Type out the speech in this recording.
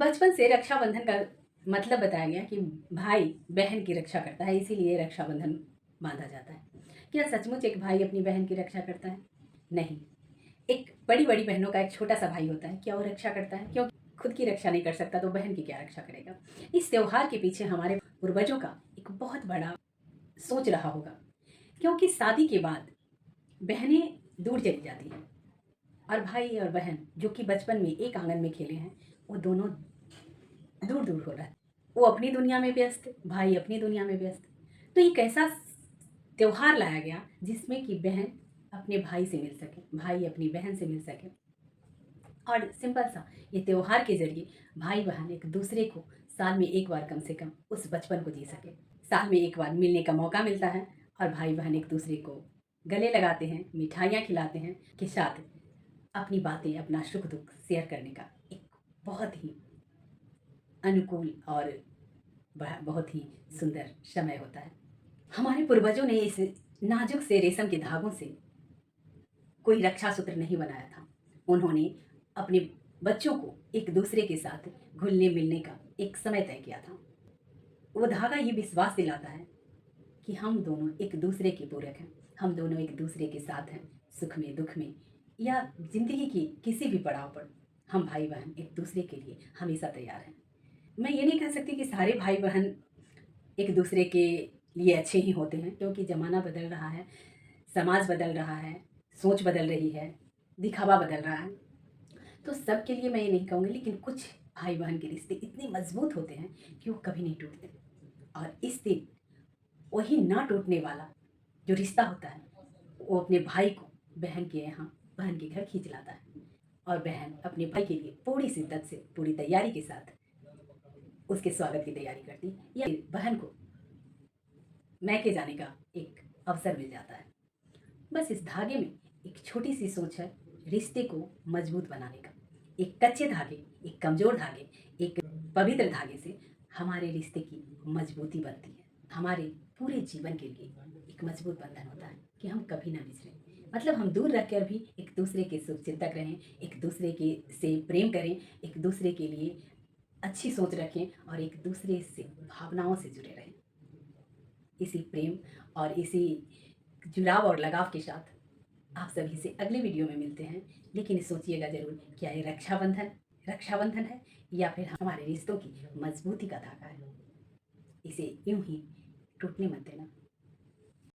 बचपन से रक्षाबंधन का मतलब बताया गया कि भाई बहन की रक्षा करता है, इसीलिए रक्षाबंधन बांधा जाता है। क्या सचमुच एक भाई अपनी बहन की रक्षा करता है? नहीं। एक बड़ी बड़ी बहनों का एक छोटा सा भाई होता है, क्या वो रक्षा करता है? क्योंकि खुद की रक्षा नहीं कर सकता तो बहन की क्या रक्षा करेगा। इस त्योहार के पीछे हमारे पूर्वजों का एक बहुत बड़ा सोच रहा होगा, क्योंकि शादी के बाद बहनें दूर चली जाती हैं और भाई और बहन जो कि बचपन में एक आंगन में खेले हैं, वो दोनों दूर दूर हो रहा है। वो अपनी दुनिया में व्यस्त, भाई अपनी दुनिया में व्यस्त। तो एक ऐसा त्योहार लाया गया जिसमें कि बहन अपने भाई से मिल सके, भाई अपनी बहन से मिल सके। और सिंपल सा ये त्योहार के जरिए भाई बहन एक दूसरे को साल में एक बार कम से कम उस बचपन को जी सके। साल में एक बार मिलने का मौका मिलता है और भाई बहन एक दूसरे को गले लगाते हैं, मिठाइयाँ खिलाते हैं, के साथ अपनी बातें, अपना सुख दुख शेयर करने का एक बहुत ही अनुकूल और बहुत ही सुंदर समय होता है। हमारे पूर्वजों ने इस नाजुक से रेशम के धागों से कोई रक्षा सूत्र नहीं बनाया था। उन्होंने अपने बच्चों को एक दूसरे के साथ घुलने मिलने का एक समय तय किया था। वो धागा ये विश्वास दिलाता है कि हम दोनों एक दूसरे के पूरक हैं, हम दोनों एक दूसरे के साथ हैं, सुख में दुख में या जिंदगी की किसी भी पड़ाव पर हम भाई बहन एक दूसरे के लिए हमेशा तैयार हैं। मैं ये नहीं कह सकती कि सारे भाई बहन एक दूसरे के लिए अच्छे ही होते हैं, क्योंकि ज़माना बदल रहा है, समाज बदल रहा है, सोच बदल रही है, दिखावा बदल रहा है। तो सबके लिए मैं ये नहीं कहूँगी, लेकिन कुछ भाई बहन के रिश्ते इतने मजबूत होते हैं कि वो कभी नहीं टूटते। और इस दिन वही ना टूटने वाला जो रिश्ता होता है, वो अपने भाई को बहन के यहाँ, बहन के घर खींच लाता है और बहन अपने भाई के लिए पूरी शिद्दत से, पूरी तैयारी के साथ उसके स्वागत की तैयारी करती है, या बहन को मैके जाने का एक अवसर मिल जाता है। बस इस धागे में एक छोटी सी सोच है रिश्ते को मजबूत बनाने का। एक कच्चे धागे, एक कमजोर धागे, एक पवित्र धागे से हमारे रिश्ते की मजबूती बनती है। हमारे पूरे जीवन के लिए एक मजबूत बंधन होता है कि हम कभी ना बिछड़ें। मतलब हम दूर रहकर भी एक दूसरे के शुभ चिंतक रहें, एक दूसरे के से प्रेम करें, एक दूसरे के लिए अच्छी सोच रखें और एक दूसरे से भावनाओं से जुड़े रहें। इसी प्रेम और इसी जुड़ाव और लगाव के साथ आप सभी से अगले वीडियो में मिलते हैं। लेकिन सोचिएगा ज़रूर, क्या ये रक्षाबंधन है या फिर हमारे रिश्तों की मजबूती का धागा है। इसे यूं ही टूटने मत देना।